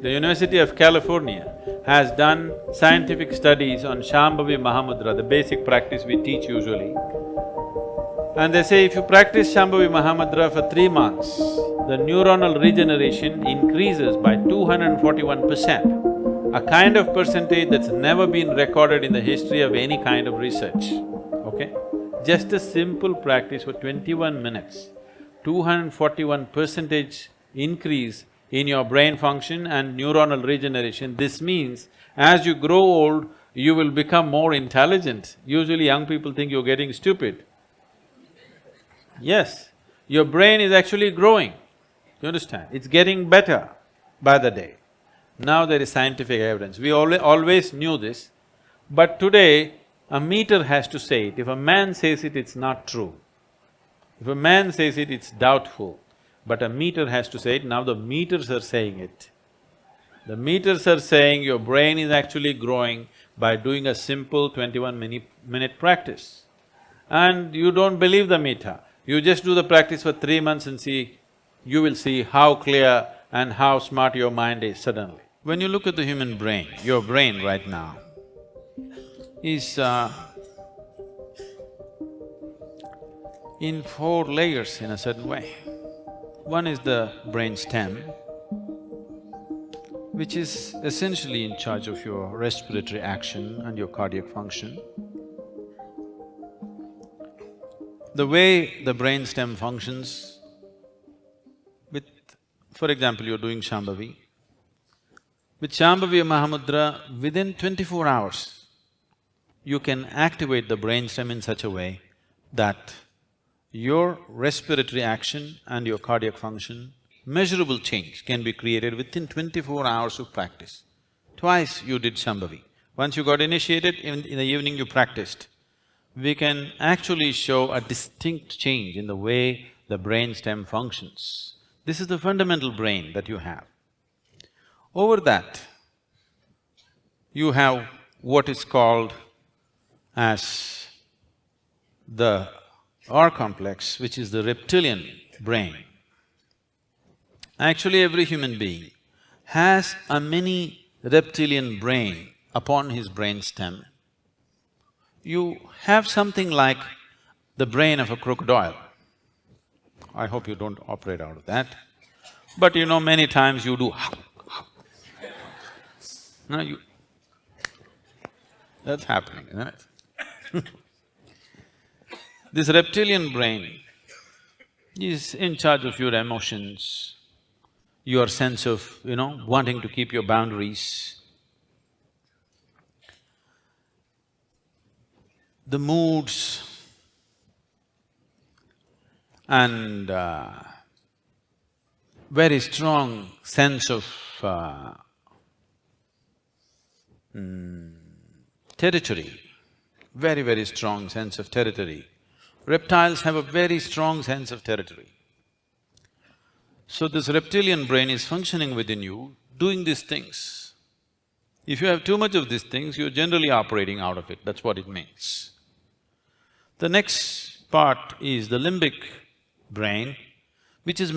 The University of California has done scientific studies on Shambhavi Mahamudra, the basic practice we teach usually. And they say if you practice Shambhavi Mahamudra for 3 months, the neuronal regeneration increases by 241%, a kind of percentage that's never been recorded in the history of any kind of research, okay? Just a simple practice for 21 minutes, 241% increase in your brain function and neuronal regeneration. This means as you grow old, you will become more intelligent. Usually young people think you're getting stupid. Yes, your brain is actually growing, you understand? It's getting better by the day. Now there is scientific evidence. We always knew this, but today a meter has to say it. If a man says it, it's not true. If a man says it, it's doubtful. But a meter has to say it, now the meters are saying it. The meters are saying your brain is actually growing by doing a simple 21-minute practice. And you don't believe the meter, you just do the practice for 3 months and see, you will see how clear and how smart your mind is suddenly. When you look at the human brain, your brain right now is in 4 layers in a certain way. One is the brain stem, which is essentially in charge of your respiratory action and your cardiac function. The way the brain stem functions with… for example, you're doing Shambhavi. With Shambhavi Mahamudra, within 24 hours, you can activate the brain stem in such a way that your respiratory action and your cardiac function, measurable change can be created within 24 hours of practice. Twice you did Shambhavi. Once you got initiated, in the evening you practiced. We can actually show a distinct change in the way the brain stem functions. This is the fundamental brain that you have. Over that, you have what is called as the R complex, which is the reptilian brain. Actually, every human being has a mini reptilian brain upon his brain stem. You have something like the brain of a crocodile. I hope you don't operate out of that. But you know, many times you do no, you… that's happening, isn't it? This reptilian brain is in charge of your emotions, your sense of, wanting to keep your boundaries, the moods, and very strong sense of territory, very, very strong sense of territory. Reptiles have a very strong sense of territory. So this reptilian brain is functioning within you, doing these things. If you have too much of these things, you're generally operating out of it, that's what it means. The next part is the limbic brain, which is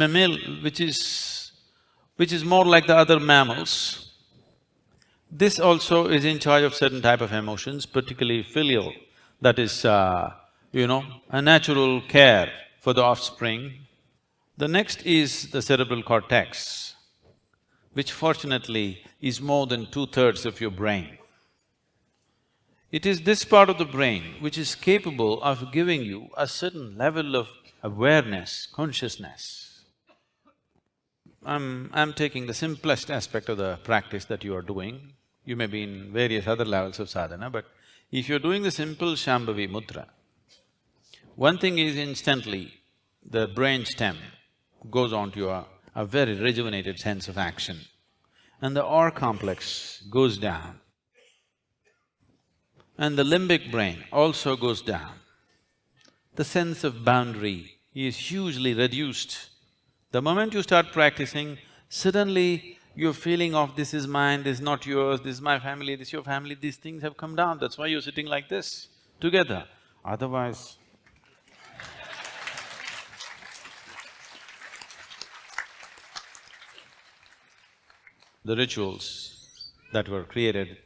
more like the other mammals. This also is in charge of certain type of emotions, particularly filial, that is, a natural care for the offspring. The next is the cerebral cortex, which fortunately is more than 2/3 of your brain. It is this part of the brain which is capable of giving you a certain level of awareness, consciousness. I'm taking the simplest aspect of the practice that you are doing. You may be in various other levels of sadhana, but if you're doing the simple Shambhavi mudra, one thing is instantly the brain stem goes on to a very rejuvenated sense of action, and the R complex goes down, and the limbic brain also goes down. The sense of boundary is hugely reduced. The moment you start practicing, suddenly your feeling of this is mine, this is not yours, this is my family, this is your family, these things have come down. That's why you're sitting like this, together. Otherwise, the rituals that were created,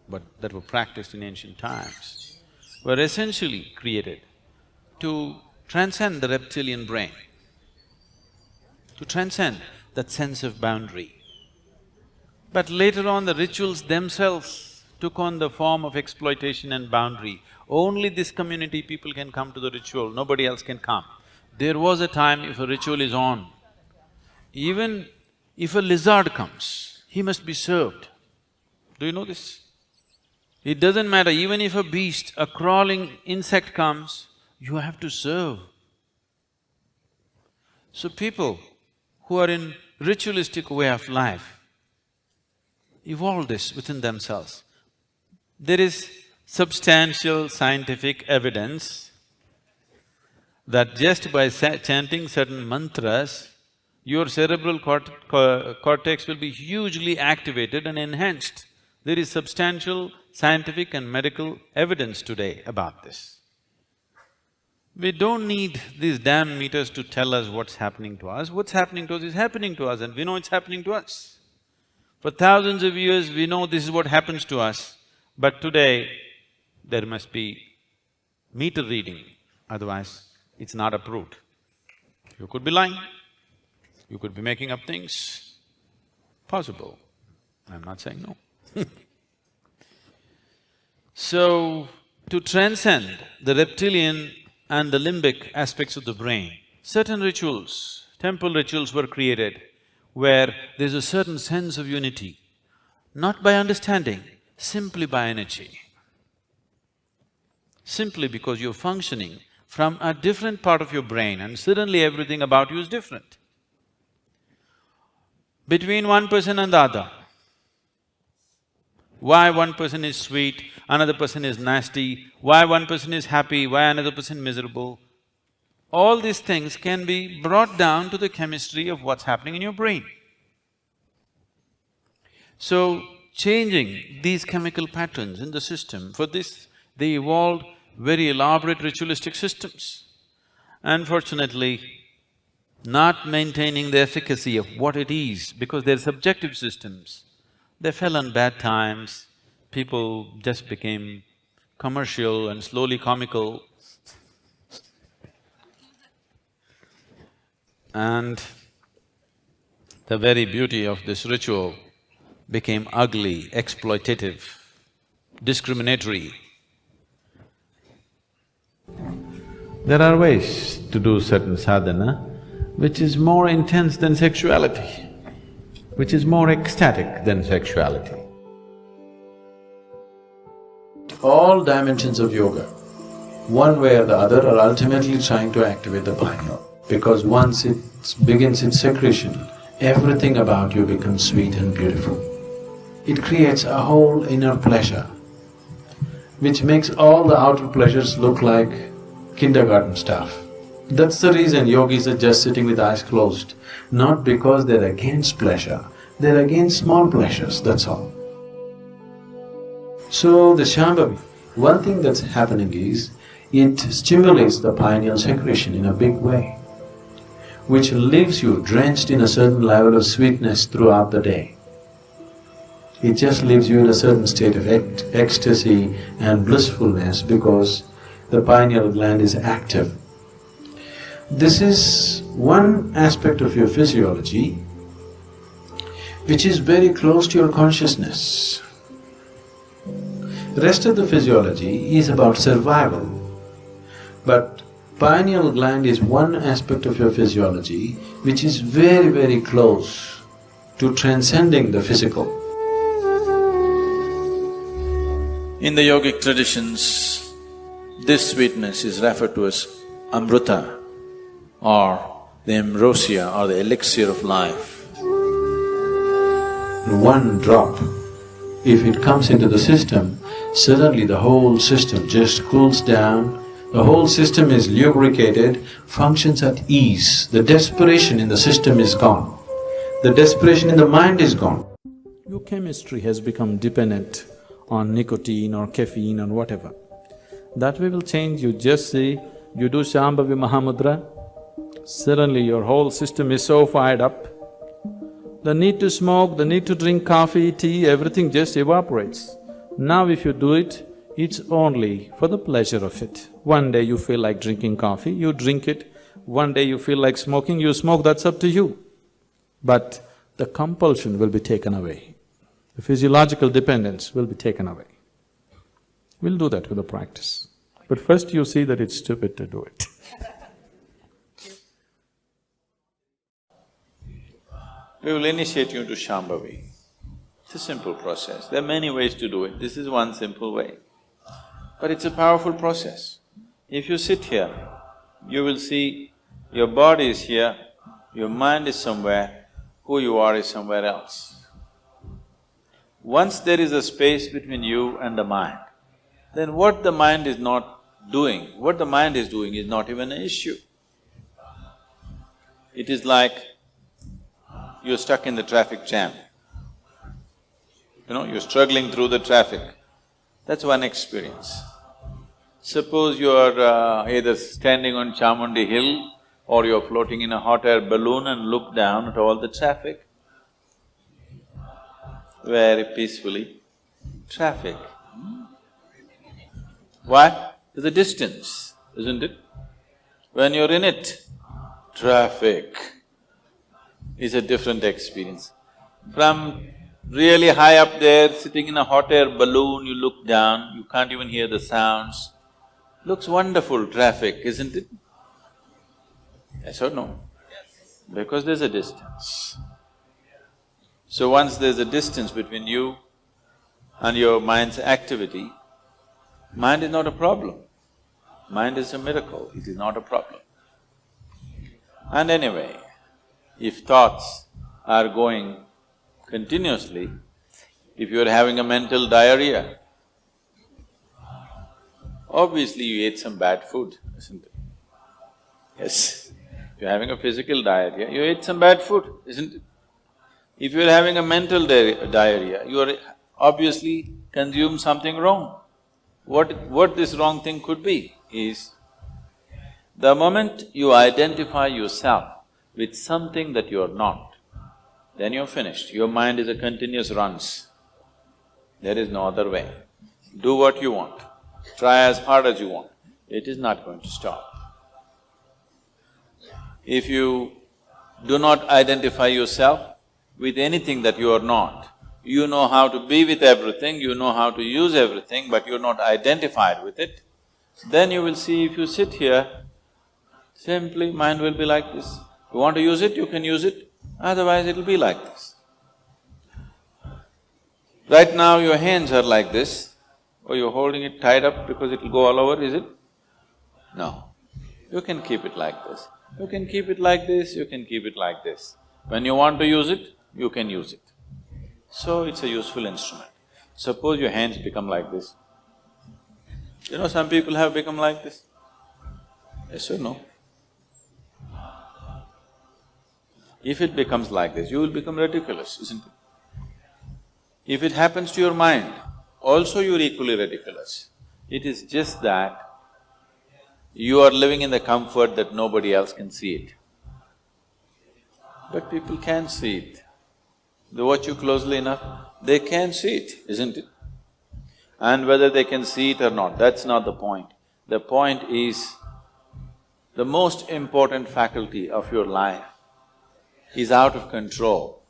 but that were practiced in ancient times, were essentially created to transcend the reptilian brain, to transcend that sense of boundary. But later on, the rituals themselves took on the form of exploitation and boundary. Only this community people can come to the ritual, nobody else can come. There was a time if a ritual is on, even if a lizard comes, he must be served. Do you know this? It doesn't matter, even if a beast, a crawling insect comes, you have to serve. So people who are in ritualistic way of life evolved this within themselves. There is substantial scientific evidence that just by chanting certain mantras, your cerebral cortex will be hugely activated and enhanced. There is substantial scientific and medical evidence today about this. We don't need these damn meters to tell us what's happening to us. What's happening to us is happening to us and we know it's happening to us. For thousands of years, we know this is what happens to us, but today, there must be meter reading, otherwise it's not approved. You could be lying, you could be making up things, possible. I'm not saying no. So, to transcend the reptilian and the limbic aspects of the brain, certain rituals, temple rituals were created where there's a certain sense of unity, not by understanding, simply by energy. Simply because you're functioning from a different part of your brain and suddenly everything about you is different. Between one person and the other, why one person is sweet, another person is nasty, why one person is happy, why another person miserable, all these things can be brought down to the chemistry of what's happening in your brain. So, changing these chemical patterns in the system, for this they evolved very elaborate ritualistic systems. Unfortunately, not maintaining the efficacy of what it is because they're subjective systems, they fell on bad times, people just became commercial and slowly comical. And the very beauty of this ritual became ugly, exploitative, discriminatory. There are ways to do certain sadhana which is more intense than sexuality, which is more ecstatic than sexuality. All dimensions of yoga, one way or the other, are ultimately trying to activate the pineal. Because once it begins its secretion, everything about you becomes sweet and beautiful. It creates a whole inner pleasure, which makes all the outer pleasures look like kindergarten stuff. That's the reason yogis are just sitting with eyes closed, not because they're against pleasure, they're against small pleasures, that's all. So the Shambhavi, one thing that's happening is, it stimulates the pineal secretion in a big way, which leaves you drenched in a certain level of sweetness throughout the day. It just leaves you in a certain state of ecstasy and blissfulness because the pineal gland is active. This is one aspect of your physiology which is very close to your consciousness. The rest of the physiology is about survival, but pineal gland is one aspect of your physiology which is very, very close to transcending the physical. In the yogic traditions, this sweetness is referred to as amrita or the ambrosia or the elixir of life. One drop, if it comes into the system, suddenly the whole system just cools down, the whole system is lubricated, functions at ease. The desperation in the system is gone. The desperation in the mind is gone. Your chemistry has become dependent on nicotine or caffeine or whatever. That way will change. You just see, you do Shambhavi Mahamudra, suddenly your whole system is so fired up, the need to smoke, the need to drink coffee, tea, everything just evaporates. Now if you do it, it's only for the pleasure of it. One day you feel like drinking coffee, you drink it. One day you feel like smoking, you smoke, that's up to you. But the compulsion will be taken away. The physiological dependence will be taken away. We'll do that with the practice. But first you see that it's stupid to do it. We will initiate you into Shambhavi. It's a simple process. There are many ways to do it. This is one simple way. But it's a powerful process. If you sit here, you will see your body is here, your mind is somewhere, who you are is somewhere else. Once there is a space between you and the mind, then what the mind is not doing, what the mind is doing is not even an issue. It is like you're stuck in the traffic jam. You're struggling through the traffic. That's one experience. Suppose you're either standing on Chamundi Hill or you're floating in a hot air balloon and look down at all the traffic. Very peacefully. Traffic. Why? There's a distance, isn't it? When you're in it, traffic is a different experience. From really high up there, sitting in a hot air balloon, you look down, you can't even hear the sounds. Looks wonderful, traffic, isn't it? Yes or no? Because there's a distance. So once there's a distance between you and your mind's activity, mind is not a problem. Mind is a miracle, it is not a problem. And anyway, if thoughts are going continuously, if you're having a mental diarrhea, obviously you ate some bad food, isn't it? Yes. If you're having a physical diarrhea, you ate some bad food, isn't it? If you're having a mental diarrhea, you are obviously consumed something wrong. What this wrong thing could be is, the moment you identify yourself with something that you're not, then you're finished. Your mind is a continuous runs. There is no other way. Do what you want, try as hard as you want, it is not going to stop. If you do not identify yourself with anything that you are not, you know how to be with everything, you know how to use everything, but you're not identified with it, then you will see if you sit here, simply mind will be like this. You want to use it, you can use it, otherwise it'll be like this. Right now your hands are like this, or you're holding it tied up because it'll go all over, is it? No. You can keep it like this. You can keep it like this, you can keep it like this. When you want to use it, you can use it. So it's a useful instrument. Suppose your hands become like this. Some people have become like this. Yes or no? If it becomes like this, you will become ridiculous, isn't it? If it happens to your mind, also you're equally ridiculous. It is just that you are living in the comfort that nobody else can see it. But people can see it. They watch you closely enough, they can see it, isn't it? And whether they can see it or not, that's not the point. The point is, the most important faculty of your life is out of control.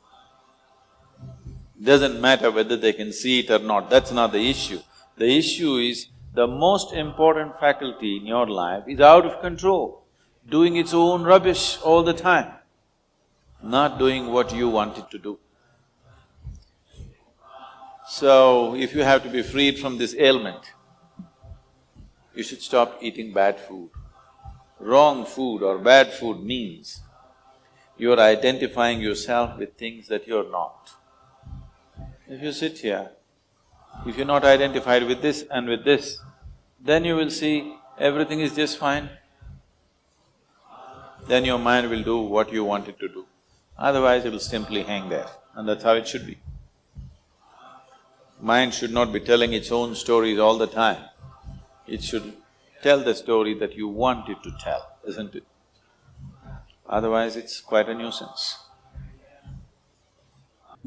Doesn't matter whether they can see it or not, that's not the issue. The issue is, the most important faculty in your life is out of control, doing its own rubbish all the time, not doing what you want it to do. So, if you have to be freed from this ailment, you should stop eating bad food. Wrong food or bad food means you're identifying yourself with things that you're not. If you sit here, if you're not identified with this and with this, then you will see everything is just fine. Then your mind will do what you want it to do. Otherwise, it will simply hang there, and that's how it should be. Mind should not be telling its own stories all the time. It should tell the story that you want it to tell, isn't it? Otherwise, it's quite a nuisance.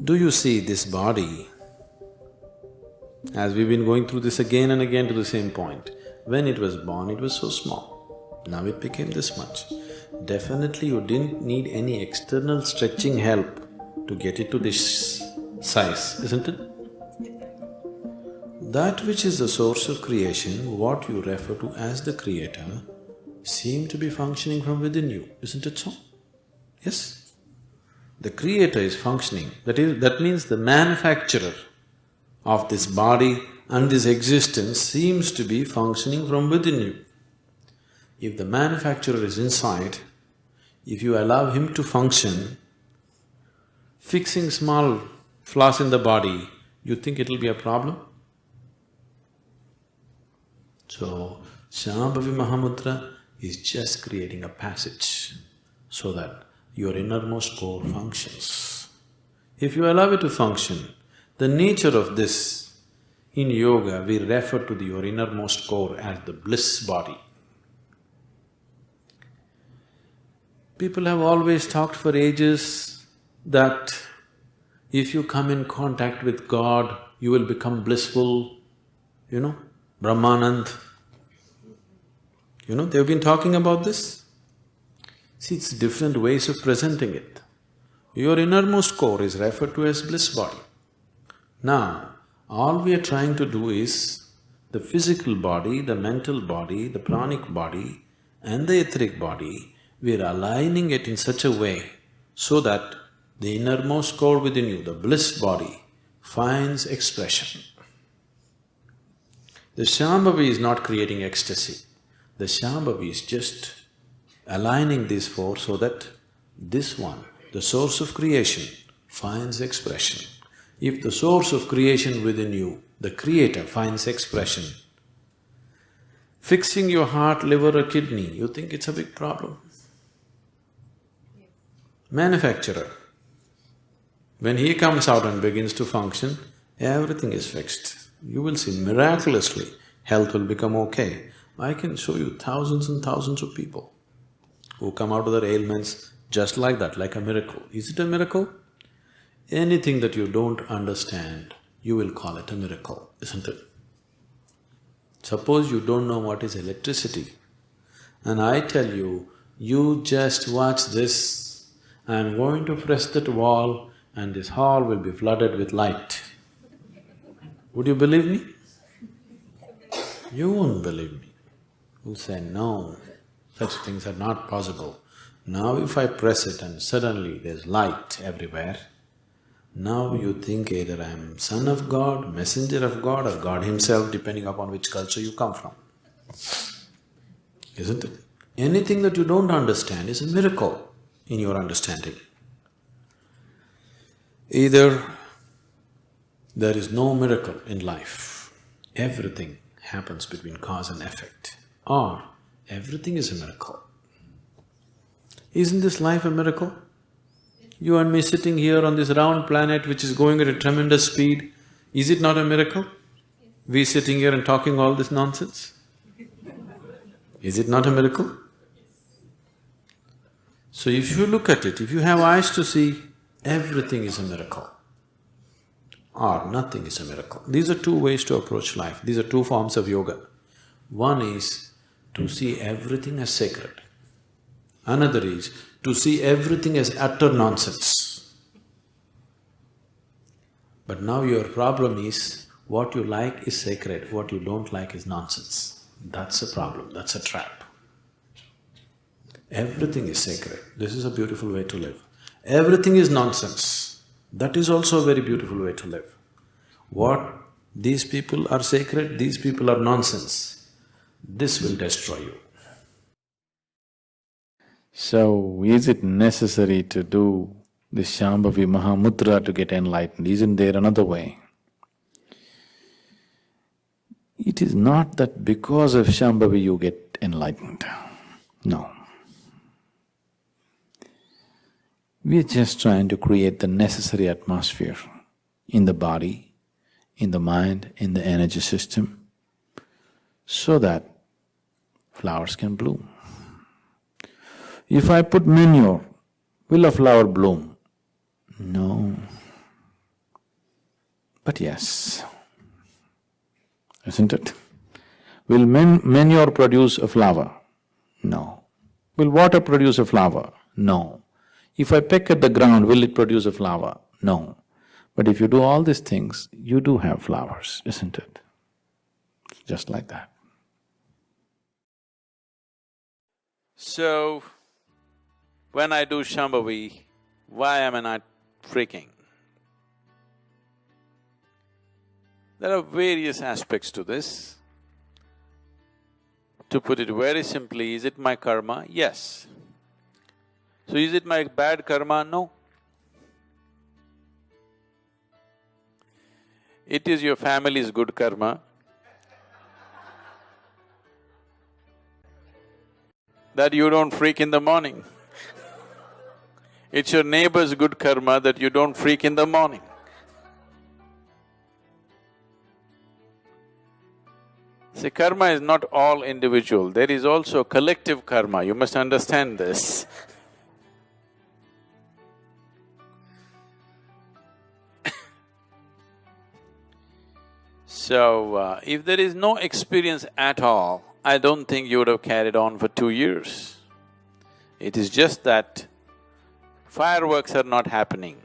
Do you see this body, as we've been going through this again and again to the same point, when it was born, it was so small, now it became this much. Definitely you didn't need any external stretching help to get it to this size, isn't it? That which is the source of creation, what you refer to as the creator, seem to be functioning from within you, isn't it so? Yes? The creator is functioning, that means the manufacturer of this body and this existence seems to be functioning from within you. If the manufacturer is inside, if you allow him to function, fixing small flaws in the body, you think it'll be a problem? So, Shambhavi Mahamudra is just creating a passage so that your innermost core functions. If you allow it to function, the nature of this, in yoga we refer to your innermost core as the bliss body. People have always talked for ages that if you come in contact with God, you will become blissful, Brahmanand. They've been talking about this. See, it's different ways of presenting it. Your innermost core is referred to as bliss body. Now, all we are trying to do is the physical body, the mental body, the pranic body and the etheric body, we are aligning it in such a way so that the innermost core within you, the bliss body, finds expression. The Shambhavi is not creating ecstasy. The Shambhavi is just aligning these four so that this one, the source of creation, finds expression. If the source of creation within you, the creator, finds expression, fixing your heart, liver or kidney, you think it's a big problem? Manufacturer, when he comes out and begins to function, everything is fixed. You will see miraculously, health will become okay. I can show you thousands and thousands of people who come out of their ailments just like that, like a miracle. Is it a miracle? Anything that you don't understand, you will call it a miracle, isn't it? Suppose you don't know what is electricity, and I tell you, you just watch this, I'm going to press that wall and this hall will be flooded with light. Would you believe me? You won't believe me. You'll say, no, such things are not possible. Now if I press it and suddenly there's light everywhere, now you think either I'm son of God, messenger of God or God himself, depending upon which culture you come from. Isn't it? Anything that you don't understand is a miracle in your understanding. Either there is no miracle in life, everything happens between cause and effect, or everything is a miracle. Isn't this life a miracle? You and me sitting here on this round planet which is going at a tremendous speed, is it not a miracle? We sitting here and talking all this nonsense? Is it not a miracle? So if you look at it, if you have eyes to see, everything is a miracle or nothing is a miracle. These are two ways to approach life, these are two forms of yoga. One is to see everything as sacred. Another is to see everything as utter nonsense. But now your problem is, what you like is sacred, what you don't like is nonsense. That's a problem, that's a trap. Everything is sacred, this is a beautiful way to live. Everything is nonsense, that is also a very beautiful way to live. What these people are sacred, these people are nonsense, this will destroy you. So, is it necessary to do the Shambhavi Mahamudra to get enlightened? Isn't there another way? It is not that because of Shambhavi you get enlightened. No. We are just trying to create the necessary atmosphere in the body, in the mind, in the energy system, so that flowers can bloom. If I put manure, will a flower bloom? No. But yes, isn't it? Will manure produce a flower? No. Will water produce a flower? No. If I peck at the ground, will it produce a flower? No. But if you do all these things, you do have flowers, isn't it? Just like that. So, when I do Shambhavi, why am I not freaking? There are various aspects to this. To put it very simply, is it my karma? Yes. So is it my bad karma? No. It is your family's good karma. That you don't freak in the morning. It's your neighbor's good karma that you don't freak in the morning. See, karma is not all individual, there is also collective karma, you must understand this. So, if there is no experience at all, I don't think you would have carried on for 2 years. It is just that fireworks are not happening,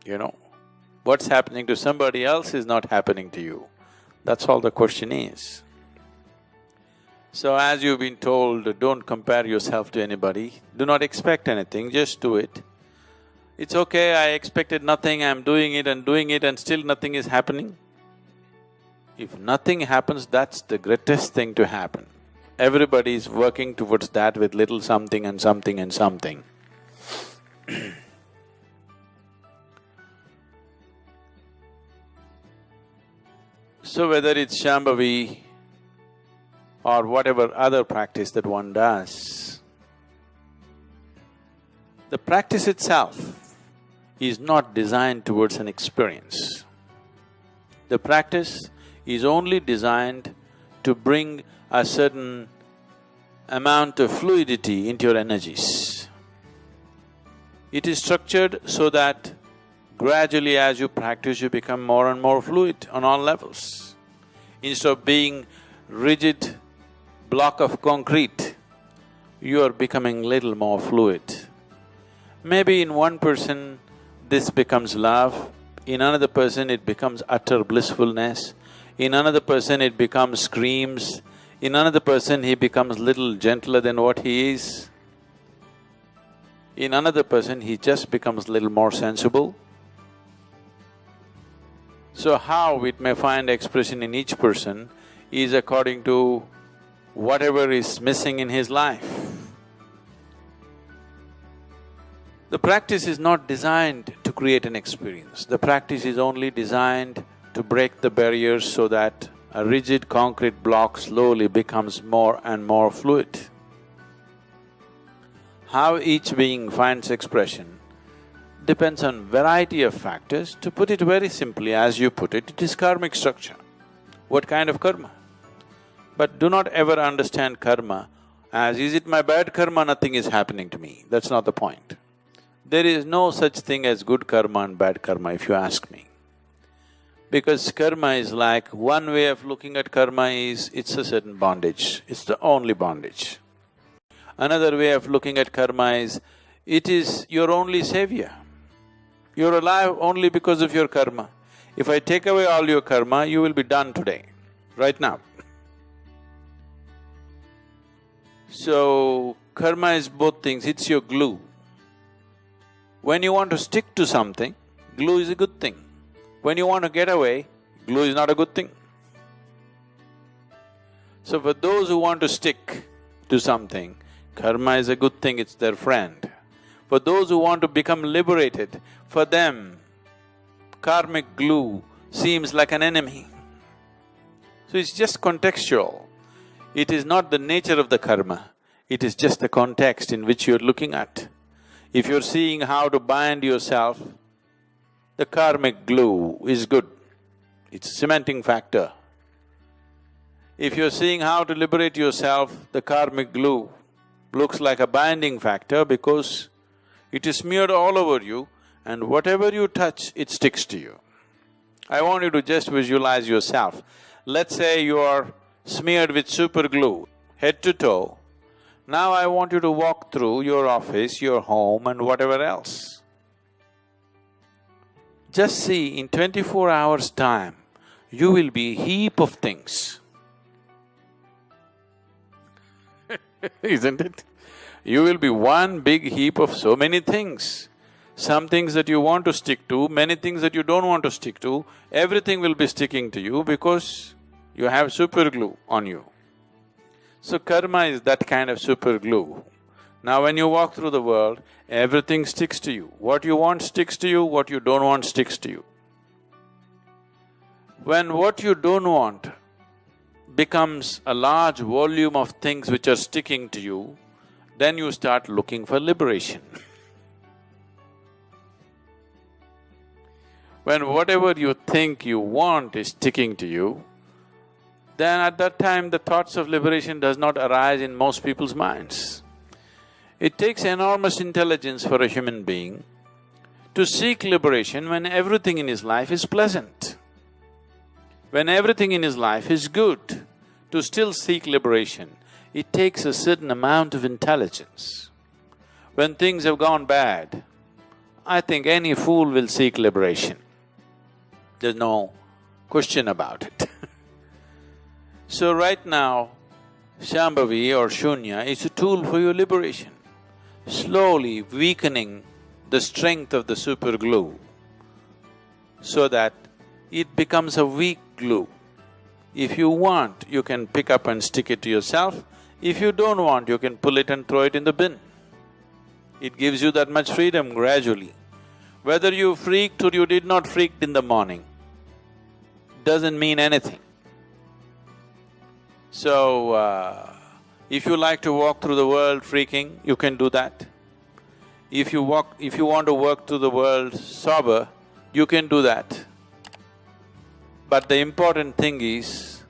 you know. What's happening to somebody else is not happening to you. That's all the question is. So as you've been told, don't compare yourself to anybody, do not expect anything, just do it. It's okay, I expected nothing, I'm doing it and still nothing is happening. If nothing happens, that's the greatest thing to happen. Everybody is working towards that with little something and something and something. So whether it's Shambhavi or whatever other practice that one does, the practice itself is not designed towards an experience. The practice is only designed to bring a certain amount of fluidity into your energies. It is structured so that gradually as you practice, you become more and more fluid on all levels. Instead of being rigid block of concrete, you are becoming little more fluid. Maybe in one person, this becomes love, in another person it becomes utter blissfulness, in another person it becomes screams, in another person he becomes little gentler than what he is, in another person he just becomes little more sensible. So how it may find expression in each person is according to whatever is missing in his life. The practice is not designed to create an experience, the practice is only designed to break the barriers so that a rigid concrete block slowly becomes more and more fluid. How each being finds expression depends on variety of factors. To put it very simply, as you put it, it is karmic structure. What kind of karma? But do not ever understand karma as, is it my bad karma, nothing is happening to me. That's not the point. There is no such thing as good karma and bad karma, if you ask me. Because karma is like, one way of looking at karma is, it's a certain bondage, it's the only bondage. Another way of looking at karma is, it is your only savior. You're alive only because of your karma. If I take away all your karma, you will be done today, right now. So, karma is both things, it's your glue. When you want to stick to something, glue is a good thing. When you want to get away, glue is not a good thing. So for those who want to stick to something, karma is a good thing, it's their friend. For those who want to become liberated, for them, karmic glue seems like an enemy. So it's just contextual. It is not the nature of the karma, it is just the context in which you're looking at. If you're seeing how to bind yourself, the karmic glue is good, it's a cementing factor. If you're seeing how to liberate yourself, the karmic glue looks like a binding factor because it is smeared all over you and whatever you touch, it sticks to you. I want you to just visualize yourself. Let's say you are smeared with super glue, head to toe. Now I want you to walk through your office, your home and whatever else. Just see, in 24 hours' time, you will be a heap of things. Isn't it? You will be one big heap of so many things. Some things that you want to stick to, many things that you don't want to stick to, everything will be sticking to you because you have super glue on you. So karma is that kind of super glue. Now when you walk through the world, everything sticks to you. What you want sticks to you, what you don't want sticks to you. When what you don't want becomes a large volume of things which are sticking to you, then you start looking for liberation. When whatever you think you want is sticking to you, then at that time the thoughts of liberation does not arise in most people's minds. It takes enormous intelligence for a human being to seek liberation when everything in his life is pleasant. When everything in his life is good, to still seek liberation, it takes a certain amount of intelligence. When things have gone bad, I think any fool will seek liberation. There's no question about it. So right now, Shambhavi or Shunya is a tool for your liberation, slowly weakening the strength of the super glue so that it becomes a weak glue. If you want, you can pick up and stick it to yourself. If you don't want, you can pull it and throw it in the bin. It gives you that much freedom gradually. Whether you freaked or you did not freak in the morning, doesn't mean anything. So, if you like to walk through the world freaking, you can do that. If you want to walk through the world sober, you can do that. But the important thing is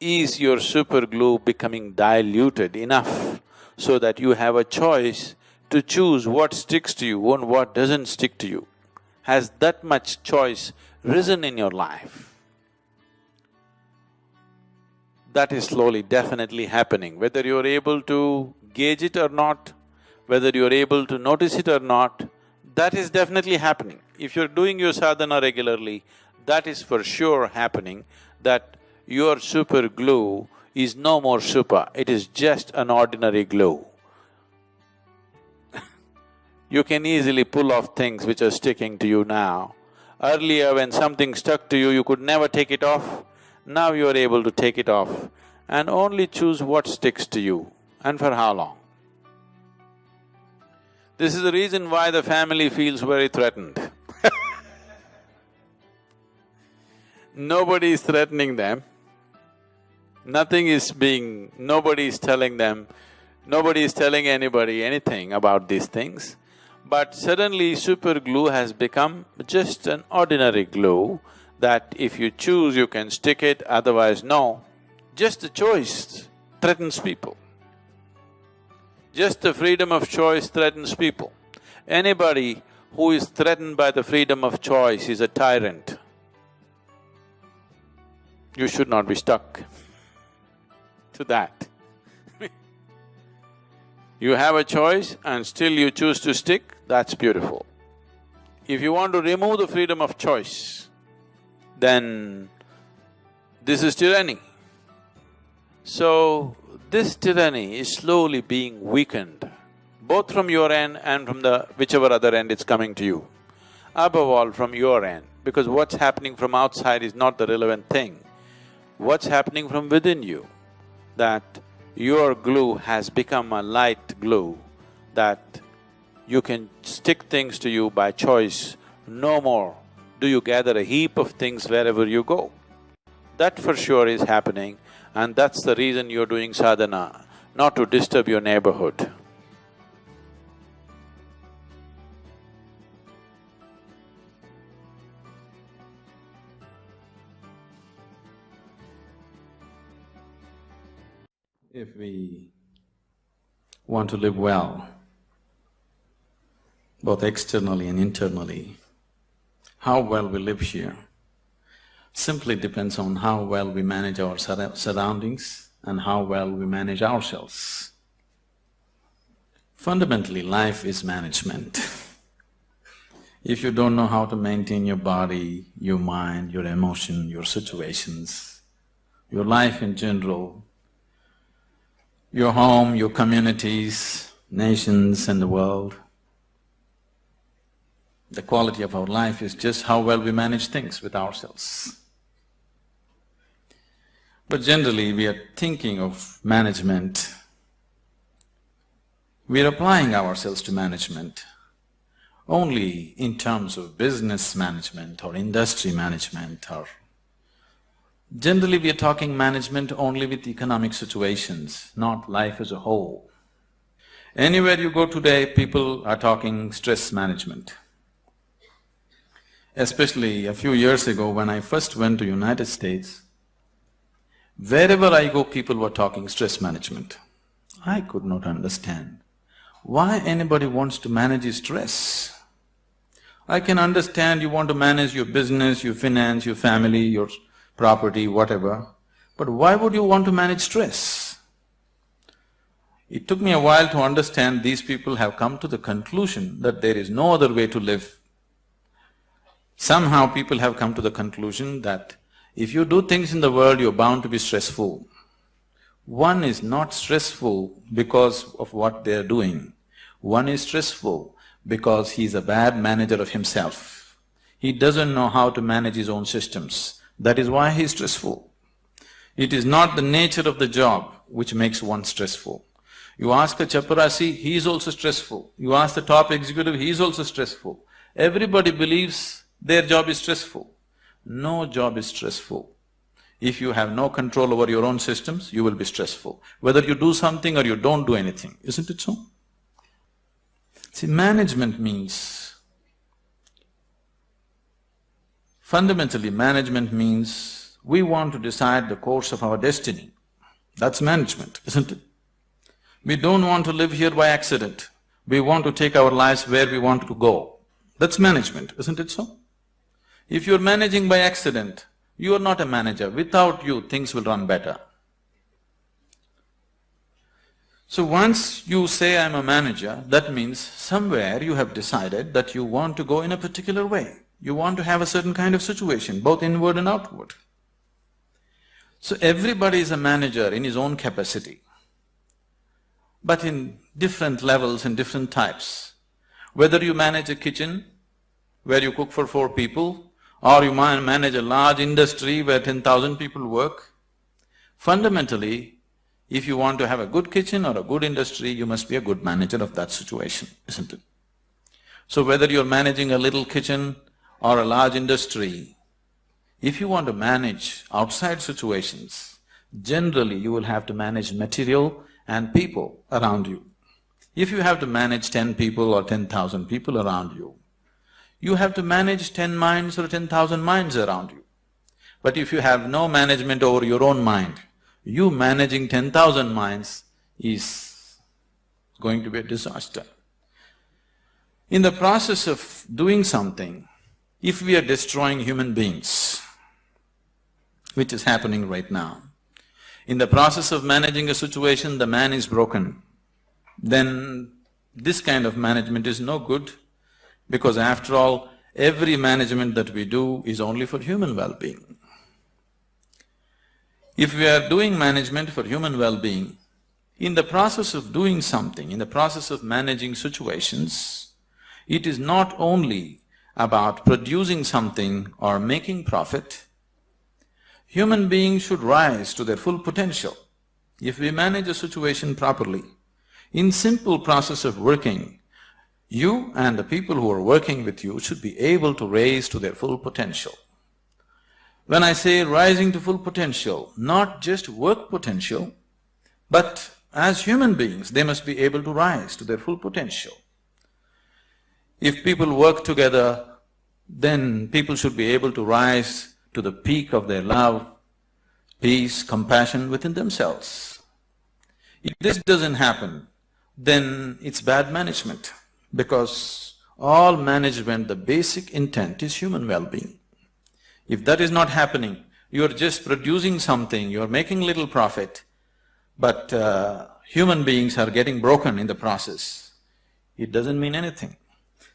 your super glue becoming diluted enough so that you have a choice to choose what sticks to you and what doesn't stick to you? Has that much choice risen in your life? That is slowly, definitely happening. Whether you're able to gauge it or not, whether you're able to notice it or not, that is definitely happening. If you're doing your sadhana regularly, that is for sure happening, that your super glue is no more super, it is just an ordinary glue. You can easily pull off things which are sticking to you now. Earlier when something stuck to you, you could never take it off. Now you are able to take it off and only choose what sticks to you and for how long. This is the reason why the family feels very threatened. Nobody is threatening them, nothing is being… nobody is telling them, nobody is telling anybody anything about these things. But suddenly super glue has become just an ordinary glue that if you choose you can stick it, otherwise no. Just the choice threatens people. Just the freedom of choice threatens people. Anybody who is threatened by the freedom of choice is a tyrant. You should not be stuck to that. You have a choice and still you choose to stick, that's beautiful. If you want to remove the freedom of choice, then this is tyranny. So, this tyranny is slowly being weakened, both from your end and from the whichever other end it's coming to you. Above all from your end, because what's happening from outside is not the relevant thing. What's happening from within you, that your glue has become a light glue, that you can stick things to you by choice, no more do you gather a heap of things wherever you go. That for sure is happening and that's the reason you're doing sadhana, not to disturb your neighborhood. If we want to live well, both externally and internally, how well we live here simply depends on how well we manage our surroundings and how well we manage ourselves. Fundamentally, life is management. If you don't know how to maintain your body, your mind, your emotion, your situations, your life in general, your home, your communities, nations and the world, the quality of our life is just how well we manage things with ourselves. But generally, we are thinking of management, we are applying ourselves to management only in terms of business management or industry management or… Generally, we are talking management only with economic situations, not life as a whole. Anywhere you go today, people are talking stress management. Especially a few years ago when I first went to United States, wherever I go, people were talking stress management. I could not understand why anybody wants to manage his stress. I can understand you want to manage your business, your finance, your family, your property, whatever, but why would you want to manage stress? It took me a while to understand these people have come to the conclusion that there is no other way to live. Somehow people have come to the conclusion that if you do things in the world, you're bound to be stressful. One is not stressful because of what they're doing. One is stressful because he's a bad manager of himself. He doesn't know how to manage his own systems. That is why he's stressful. It is not the nature of the job which makes one stressful. You ask a chaparasi, he is also stressful. You ask the top executive, he is also stressful. Everybody believes their job is stressful. No job is stressful. If you have no control over your own systems, you will be stressful, whether you do something or you don't do anything, isn't it so? See, management means… fundamentally, management means we want to decide the course of our destiny. That's management, isn't it? We don't want to live here by accident. We want to take our lives where we want to go. That's management, isn't it so? If you're managing by accident, you are not a manager. Without you, things will run better. So once you say, I'm a manager, that means somewhere you have decided that you want to go in a particular way. You want to have a certain kind of situation, both inward and outward. So everybody is a manager in his own capacity, but in different levels and different types. Whether you manage a kitchen where you cook for 4 people, or you manage a large industry where 10,000 people work, fundamentally, if you want to have a good kitchen or a good industry, you must be a good manager of that situation, isn't it? So whether you're managing a little kitchen or a large industry, if you want to manage outside situations, generally you will have to manage material and people around you. If you have to manage 10 people or 10,000 people around you, you have to manage 10 minds or 10,000 minds around you. But if you have no management over your own mind, you managing 10,000 minds is going to be a disaster. In the process of doing something, if we are destroying human beings, which is happening right now, in the process of managing a situation, the man is broken, then this kind of management is no good, because after all, every management that we do is only for human well-being. If we are doing management for human well-being, in the process of doing something, in the process of managing situations, it is not only about producing something or making profit. Human beings should rise to their full potential. If we manage a situation properly, in simple process of working, you and the people who are working with you should be able to raise to their full potential. When I say rising to full potential, not just work potential, but as human beings, they must be able to rise to their full potential. If people work together, then people should be able to rise to the peak of their love, peace, compassion within themselves. If this doesn't happen, then it's bad management, because All management, the basic intent is human well-being. If that is not happening, you're just producing something, you're making little profit, but human beings are getting broken in the process, it doesn't mean anything.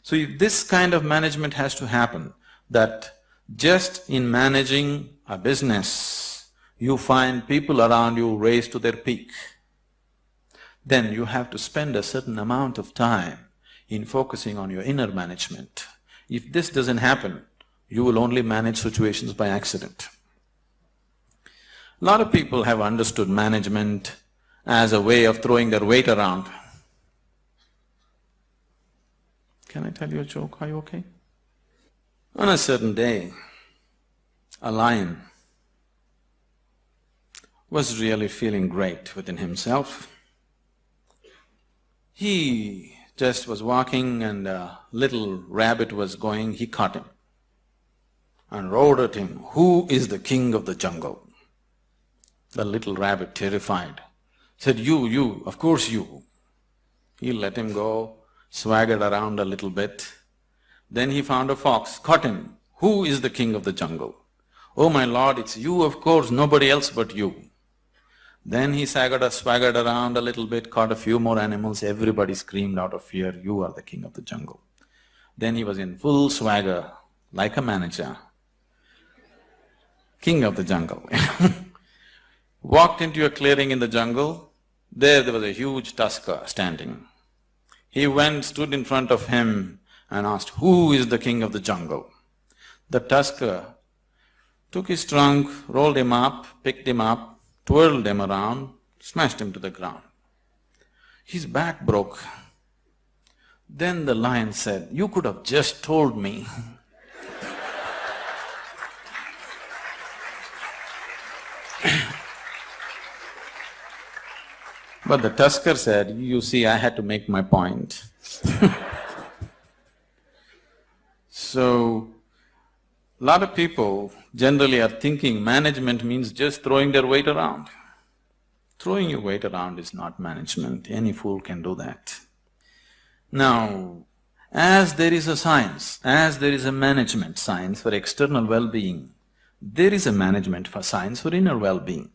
So if this kind of management has to happen, that just in managing a business, you find people around you raised to their peak, then you have to spend a certain amount of time in focusing on your inner management. If this doesn't happen, you will only manage situations by accident. A lot of people have understood management as a way of throwing their weight around. Can I tell you a joke? Are you okay? On a certain day, a lion was really feeling great within himself. He just was walking and a little rabbit was going, he caught him and roared at him, "Who is the king of the jungle?" The little rabbit, terrified, said, You, of course you." He let him go, swaggered around a little bit. Then he found a fox, caught him, "Who is the king of the jungle?" "Oh my lord, it's you, of course, nobody else but you." Then he swaggered around a little bit, caught a few more animals, everybody screamed out of fear, "You are the king of the jungle." Then he was in full swagger, like a manager, king of the jungle. Walked into a clearing in the jungle, there was a huge tusker standing. He went, stood in front of him and asked, "Who is the king of the jungle?" The tusker took his trunk, rolled him up, picked him up, twirled him around, smashed him to the ground. His back broke. Then the lion said, "You could have just told me." But the tusker said, "You see, I had to make my point." So, a lot of people generally are thinking management means just throwing their weight around. Throwing your weight around is not management, any fool can do that. Now, as there is a science, as there is a management science for external well-being, there is a management for science for inner well-being.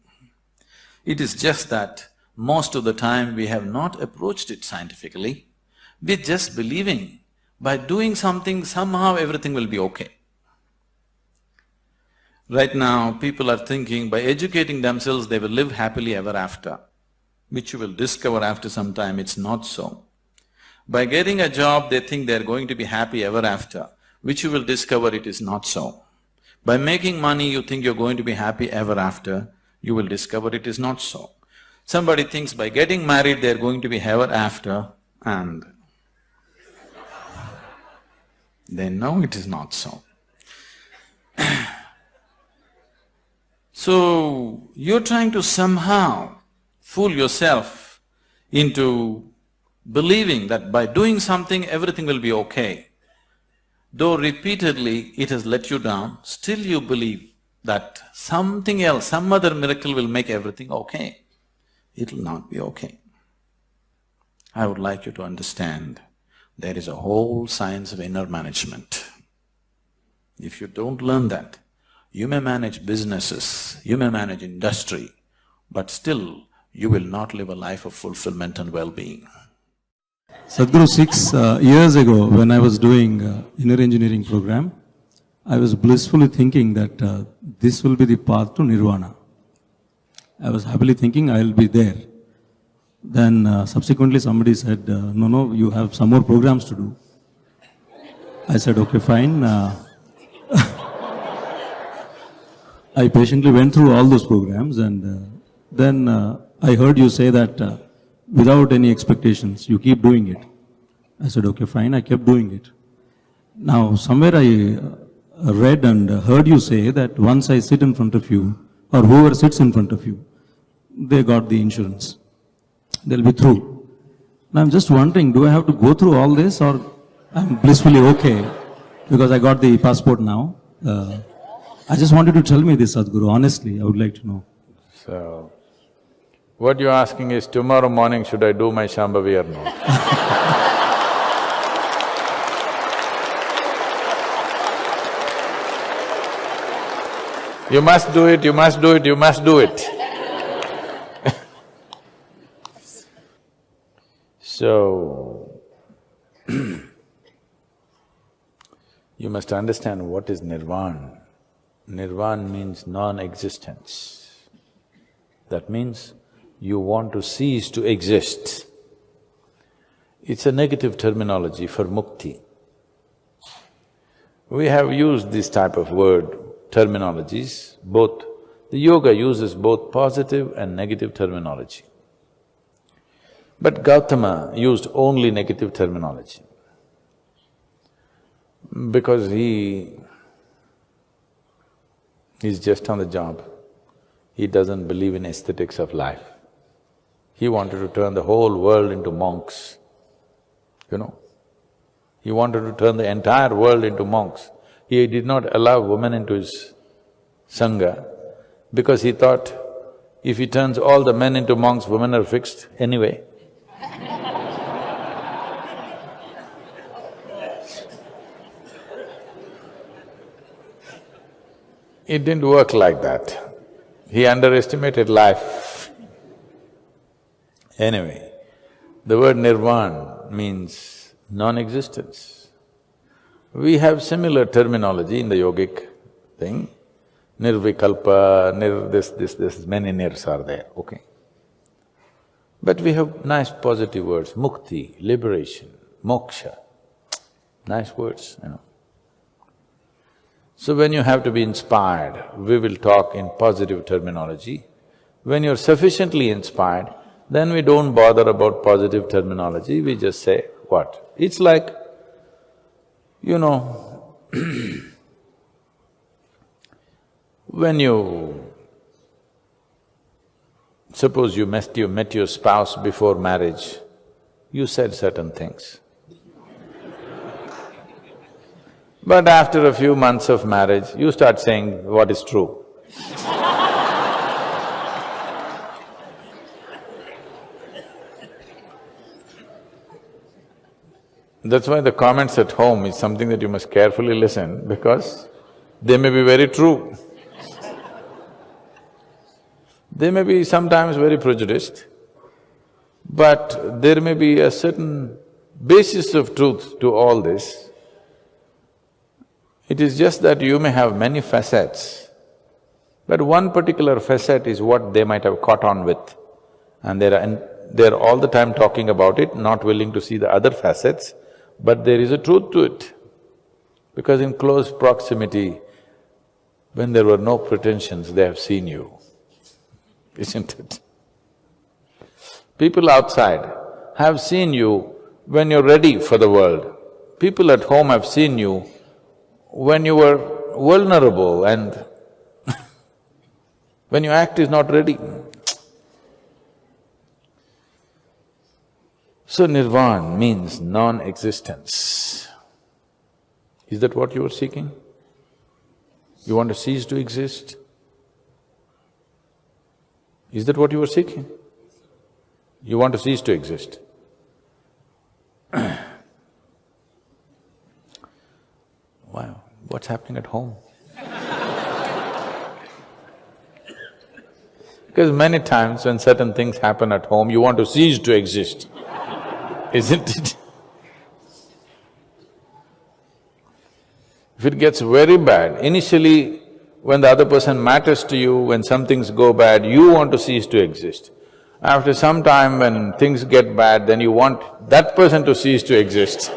It is just that most of the time we have not approached it scientifically, we're just believing by doing something somehow everything will be okay. Right now, people are thinking by educating themselves they will live happily ever after, which you will discover after some time it's not so. By getting a job, they think they're going to be happy ever after, which you will discover it is not so. By making money, you think you're going to be happy ever after, you will discover it is not so. Somebody thinks by getting married they're going to be ever after, and they know it is not so. So, you're trying to somehow fool yourself into believing that by doing something everything will be okay. Though repeatedly it has let you down, still you believe that something else, some other miracle will make everything okay. It'll not be okay. I would like you to understand there is a whole science of inner management. If you don't learn that, you may manage businesses, you may manage industry, but still you will not live a life of fulfillment and well-being. Sadhguru, 6 years ago when I was doing inner engineering program, I was blissfully thinking that this will be the path to nirvana. I was happily thinking I will be there. Then subsequently somebody said, no, you have some more programs to do. I said, okay, fine. I patiently went through all those programs, and then I heard you say that without any expectations, you keep doing it. I said, okay, fine, I kept doing it. Now, somewhere I read and heard you say that once I sit in front of you, or whoever sits in front of you, they got the insurance. They'll be through. Now, I'm just wondering, do I have to go through all this, or I'm blissfully okay because I got the passport now? I just wanted to tell me this, Sadhguru, honestly, I would like to know. So, what you're asking is, tomorrow morning should I do my Shambhavi or not? You must do it, you must do it, you must do it. So, you must understand what is nirvana. Nirvana means non-existence. That means you want to cease to exist. It's a negative terminology for mukti. We have used this type of word, terminologies, both… The yoga uses both positive and negative terminology. But Gautama used only negative terminology because he's just on the job. He doesn't believe in aesthetics of life. He wanted to turn the whole world into monks, you know. He wanted to turn the entire world into monks. He did not allow women into his sangha because he thought, if he turns all the men into monks, women are fixed anyway. It didn't work like that. He underestimated life. Anyway, the word nirvana means non-existence. We have similar terminology in the yogic thing. Nirvikalpa, this, many nirs are there, okay. But we have nice positive words, mukti, liberation, moksha, nice words, you know. So when you have to be inspired, we will talk in positive terminology. When you're sufficiently inspired, then we don't bother about positive terminology, we just say what? It's like, you know, when you… Suppose you met your spouse before marriage, you said certain things. But after a few months of marriage, you start saying what is true. That's why the comments at home is something that you must carefully listen because they may be very true. They may be sometimes very prejudiced, but there may be a certain basis of truth to all this. It is just that you may have many facets, but one particular facet is what they might have caught on with. And they're all the time talking about it, not willing to see the other facets, but there is a truth to it. Because in close proximity, when there were no pretensions, they have seen you, isn't it? People outside have seen you when you're ready for the world. People at home have seen you when you were vulnerable and when your act is not ready. So nirvana means non-existence. Is that what you are seeking? You want to cease to exist? Is that what you are seeking? You want to cease to exist. Wow, what's happening at home? Because many times when certain things happen at home, you want to cease to exist, isn't it? If it gets very bad, initially when the other person matters to you, when some things go bad, you want to cease to exist. After some time when things get bad, then you want that person to cease to exist.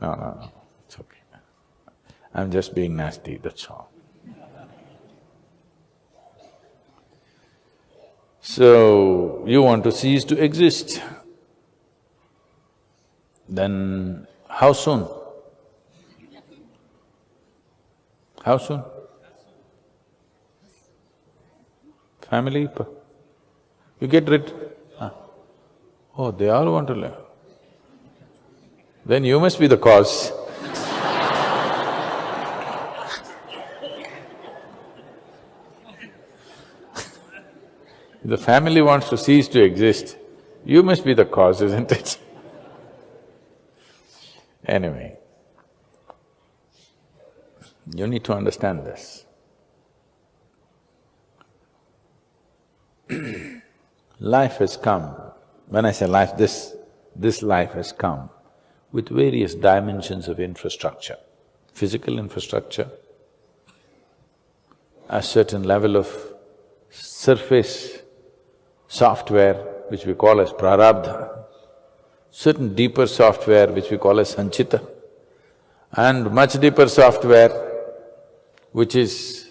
No, it's okay. I'm just being nasty, that's all. So, you want to cease to exist. Then how soon? How soon? Family? You get rid… Oh, they all want to live. Then you must be the cause. If the family wants to cease to exist, you must be the cause, isn't it? Anyway, You need to understand this. Life has come, when I say life, this life has come with various dimensions of infrastructure. Physical infrastructure, a certain level of surface software which we call as prarabdha, certain deeper software which we call as sanchita, and much deeper software which is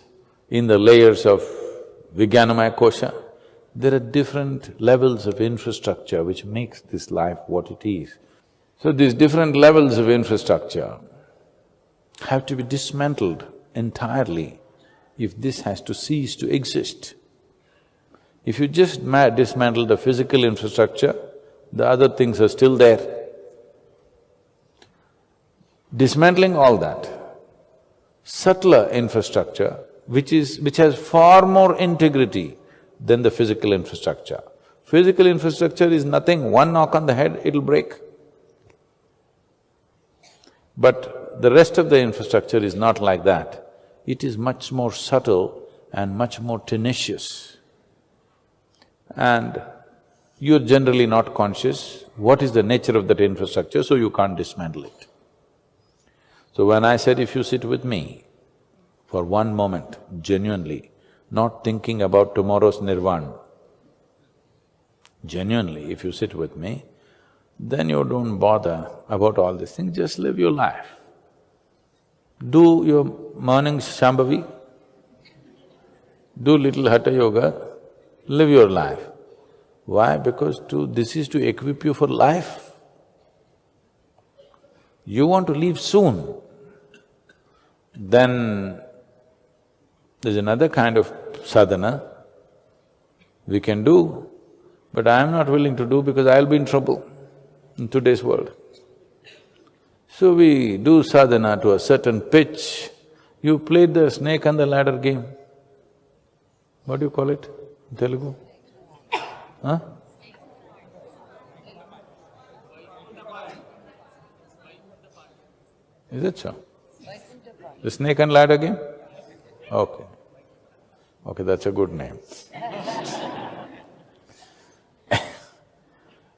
in the layers of Vijnanamaya Kosha. There are different levels of infrastructure which makes this life what it is. So these different levels of infrastructure have to be dismantled entirely if this has to cease to exist. If you just dismantle the physical infrastructure, the other things are still there. Dismantling all that, subtler infrastructure which has far more integrity than the physical infrastructure. Physical infrastructure is nothing, one knock on the head, it'll break. But the rest of the infrastructure is not like that. It is much more subtle and much more tenacious. And you're generally not conscious what is the nature of that infrastructure, so you can't dismantle it. So when I said, if you sit with me for one moment, genuinely, not thinking about tomorrow's nirvana, genuinely, if you sit with me, then you don't bother about all these things, just live your life. Do your morning Shambhavi, do little Hatha Yoga, live your life. Why? Because this is to equip you for life. You want to leave soon, then there's another kind of sadhana we can do, but I'm not willing to do because I'll be in trouble in today's world. So we do sadhana to a certain pitch. You played the snake and the ladder game. What do you call it in Telugu? Huh? Is it so? The snake and ladder game? Okay. Okay, that's a good name.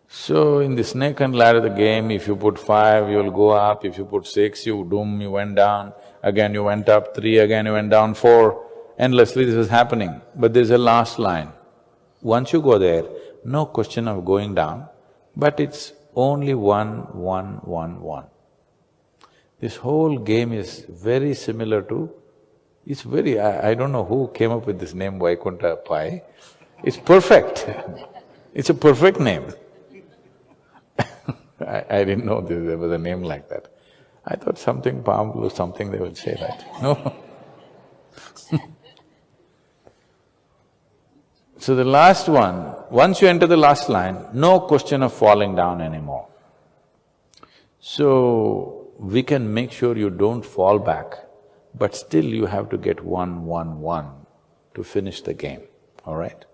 So in the snake and ladder game, if you put 5, you'll go up, if you put 6, you went down, again you went up, 3, again you went down, 4, endlessly this is happening. But there's a last line. Once you go there, no question of going down, but it's only 1, 1, 1, 1. This whole game is very similar to… It's very… I don't know who came up with this name Vaikuntha Pai. It's perfect. It's a perfect name. I didn't know there was a name like that. I thought something palm blue, something they would say that, no? So the last one, once you enter the last line, no question of falling down anymore. So we can make sure you don't fall back, but still you have to get 1, 1, 1 to finish the game, all right?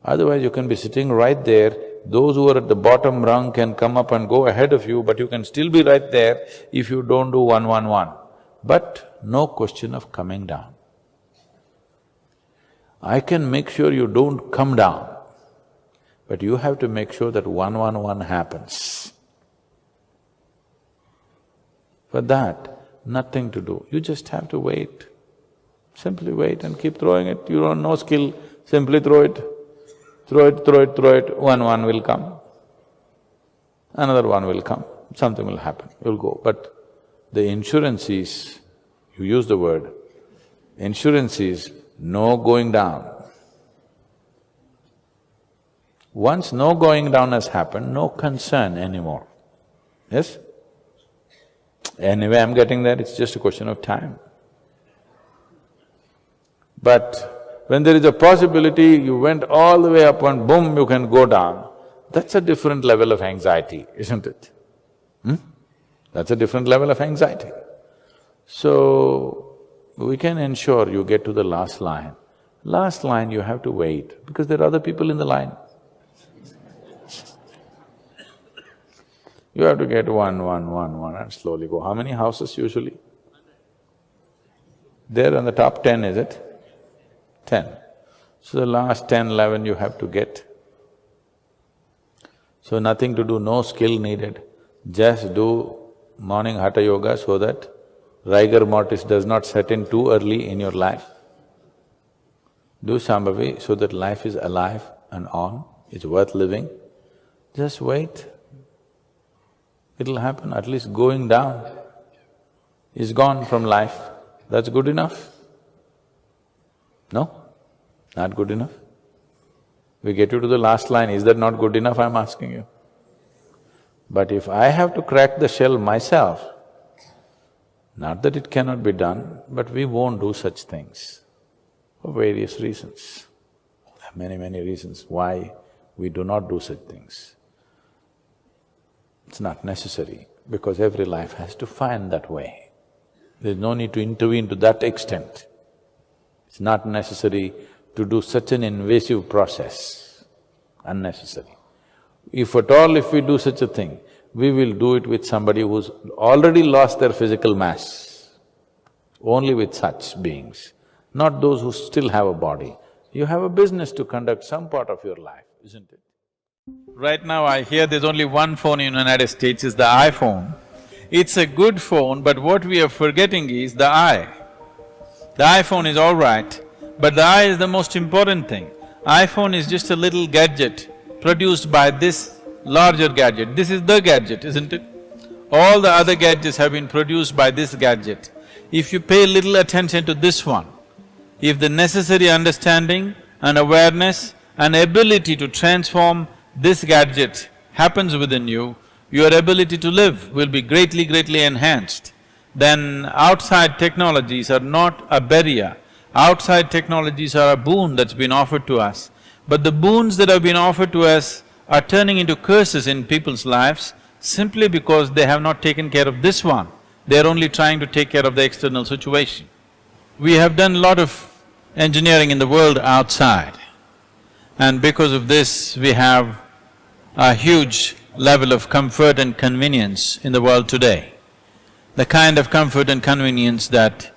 Otherwise you can be sitting right there, those who are at the bottom rung can come up and go ahead of you, but you can still be right there if you don't do 1, 1, 1. But no question of coming down. I can make sure you don't come down, but you have to make sure that 1, 1, 1 happens. For that, nothing to do, you just have to wait. Simply wait and keep throwing it, you don't know skill, simply throw it. Throw it, throw it, throw it, 1, 1 will come, another 1 will come, something will happen, you'll go. But the insurance is, you use the word, insurance is no going down. Once no going down has happened, no concern anymore, yes? Anyway, I'm getting there, it's just a question of time. But when there is a possibility, you went all the way up and boom, you can go down, that's a different level of anxiety, isn't it? That's a different level of anxiety. So, we can ensure you get to the last line. Last line you have to wait, because there are other people in the line. You have to get 1, 1, 1, 1 and slowly go. How many houses usually? There on the top 10, is it? 10. So the last 10, 11 you have to get. So nothing to do, no skill needed. Just do morning hatha yoga so that rigor mortis does not set in too early in your life. Do Shambhavi so that life is alive and on, it's worth living. Just wait. It'll happen, at least going down is gone from life. That's good enough? No? Not good enough? We get you to the last line, is that not good enough, I'm asking you? But if I have to crack the shell myself, not that it cannot be done, but we won't do such things for various reasons. There are many, many reasons why we do not do such things. It's not necessary because every life has to find that way. There's no need to intervene to that extent. It's not necessary to do such an invasive process, unnecessary. If at all if we do such a thing, we will do it with somebody who's already lost their physical mass, only with such beings, not those who still have a body. You have a business to conduct some part of your life, isn't it? Right now I hear there's only one phone in the United States, is the iPhone. It's a good phone, but what we are forgetting is the eye. The iPhone is all right, but the eye is the most important thing. iPhone is just a little gadget produced by this larger gadget. This is the gadget, isn't it? All the other gadgets have been produced by this gadget. If you pay little attention to this one, if the necessary understanding and awareness and ability to transform this gadget happens within you, your ability to live will be greatly enhanced. Then outside technologies are not a barrier, outside technologies are a boon that's been offered to us. But the boons that have been offered to us are turning into curses in people's lives simply because they have not taken care of this one. They're only trying to take care of the external situation. We have done a lot of engineering in the world outside, and because of this, we have a huge level of comfort and convenience in the world today. The kind of comfort and convenience that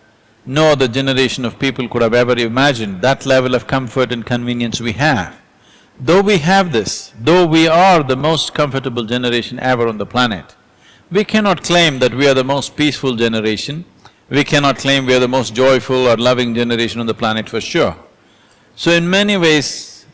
no other generation of people could have ever imagined, that level of comfort and convenience we have. Though we have this, though we are the most comfortable generation ever on the planet, we cannot claim that we are the most peaceful generation, we cannot claim we are the most joyful or loving generation on the planet for sure. So in many ways,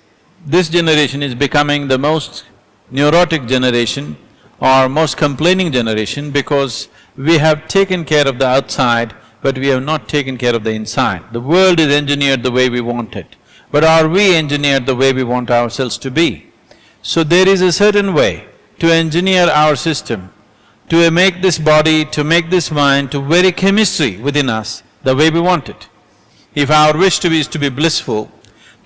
this generation is becoming the most neurotic generation or most complaining generation because we have taken care of the outside, but we have not taken care of the inside. The world is engineered the way we want it, but are we engineered the way we want ourselves to be? So there is a certain way to engineer our system, to make this body, to make this mind, to vary chemistry within us the way we want it. If our wish to be is to be blissful,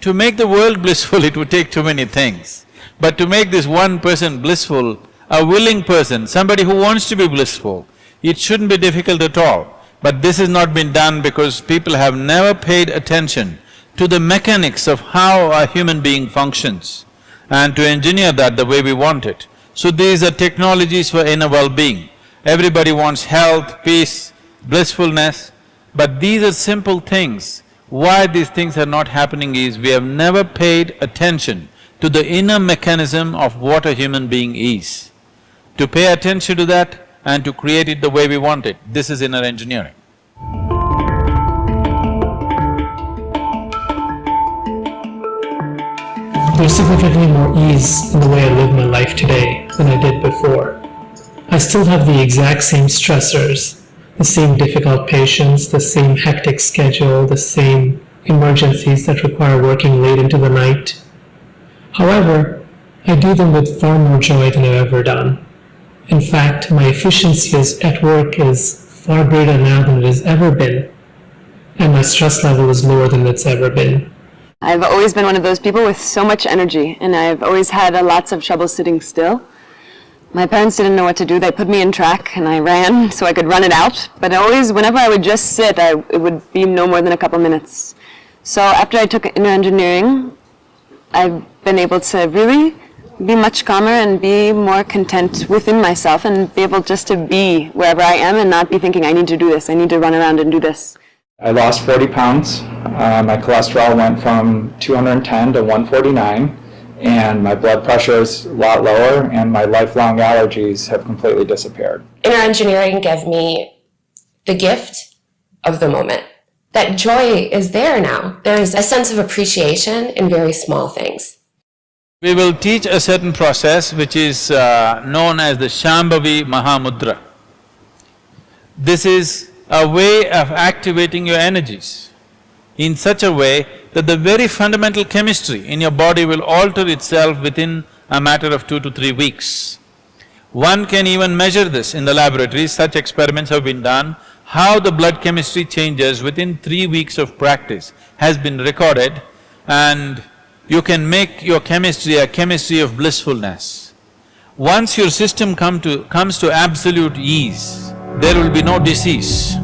to make the world blissful it would take too many things. But to make this one person blissful, a willing person, somebody who wants to be blissful, it shouldn't be difficult at all. But this has not been done because people have never paid attention to the mechanics of how a human being functions and to engineer that the way we want it. So these are technologies for inner well-being. Everybody wants health, peace, blissfulness, but these are simple things. Why these things are not happening is we have never paid attention to the inner mechanism of what a human being is. To pay attention to that and to create it the way we want it, this is inner engineering. There's significantly more ease in the way I live my life today than I did before. I still have the exact same stressors, the same difficult patients, the same hectic schedule, the same emergencies that require working late into the night. However, I do them with far more joy than I've ever done. In fact, my efficiency at work is far greater now than it has ever been, and my stress level is lower than it's ever been. I've always been one of those people with so much energy, and I've always had lots of trouble sitting still. My parents didn't know what to do. They put me in track, and I ran so I could run it out. But always, whenever I would just sit, it would be no more than a couple minutes. So after I took inner engineering, I've been able to really be much calmer and be more content within myself and be able just to be wherever I am and not be thinking, I need to do this, I need to run around and do this. I lost 40 pounds. My cholesterol went from 210 to 149, and my blood pressure is a lot lower, and my lifelong allergies have completely disappeared. Inner engineering gave me the gift of the moment. That joy is there now. There is a sense of appreciation in very small things. We will teach a certain process which is known as the Shambhavi Mahamudra. This is a way of activating your energies in such a way that the very fundamental chemistry in your body will alter itself within a matter of 2 to 3 weeks. One can even measure this in the laboratory, such experiments have been done. How the blood chemistry changes within 3 weeks of practice has been recorded, and you can make your chemistry a chemistry of blissfulness. Once your system comes to absolute ease, there will be no disease.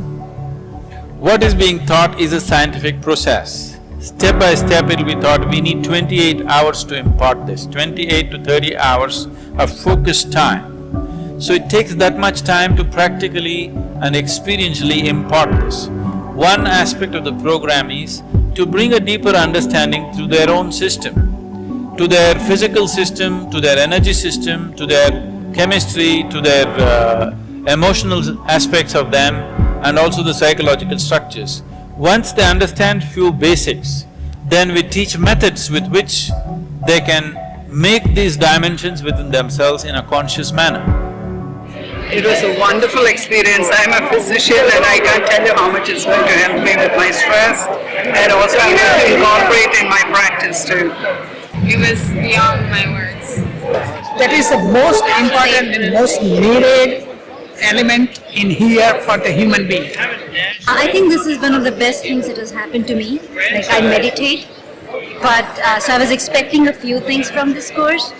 What is being taught is a scientific process. Step by step it will be taught. We need 28 hours to impart this, 28 to 30 hours of focused time. So it takes that much time to practically and experientially impart this. One aspect of the program is to bring a deeper understanding to their own system, to their physical system, to their energy system, to their chemistry, to their emotional aspects of them, and also the psychological structures. Once they understand few basics, then we teach methods with which they can make these dimensions within themselves in a conscious manner. It was a wonderful experience. I'm a physician and I can't tell you how much it's going to help me with my stress and also be able to incorporate in my practice too. It was beyond my words. That is the most important and most needed element in here for the human being. I think this is one of the best things that has happened to me. Like, I meditate, but so I was expecting a few things from this course,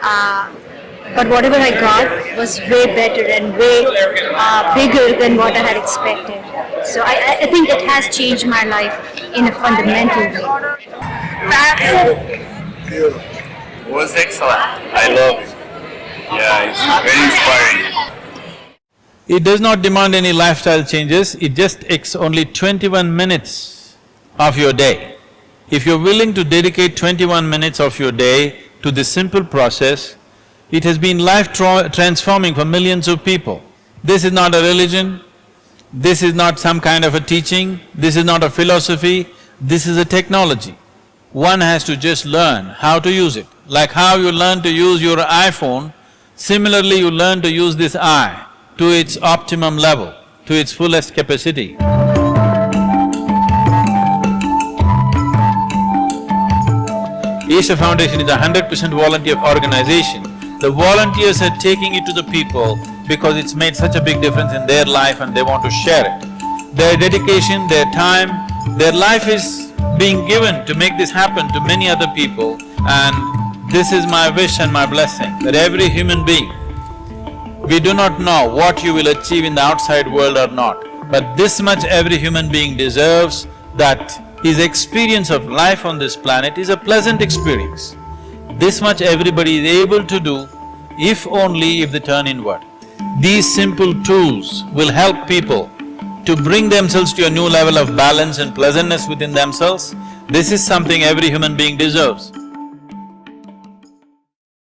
but whatever I got was way better and way bigger than what I had expected. So I think it has changed my life in a fundamental way. Beautiful. It was excellent. I love it. Yeah, it's very inspiring. It does not demand any lifestyle changes, it just takes only 21 minutes of your day. If you're willing to dedicate 21 minutes of your day to this simple process, it has been life-transforming for millions of people. This is not a religion, this is not some kind of a teaching, this is not a philosophy, this is a technology. One has to just learn how to use it. Like how you learn to use your iPhone, similarly you learn to use this eye to its optimum level, to its fullest capacity. Isha Foundation is a 100% volunteer organization. The volunteers are taking it to the people because it's made such a big difference in their life and they want to share it. Their dedication, their time, their life is being given to make this happen to many other people, and this is my wish and my blessing, that every human being, we do not know what you will achieve in the outside world or not, but this much every human being deserves, that his experience of life on this planet is a pleasant experience. This much everybody is able to do, if only if they turn inward. These simple tools will help people to bring themselves to a new level of balance and pleasantness within themselves. This is something every human being deserves.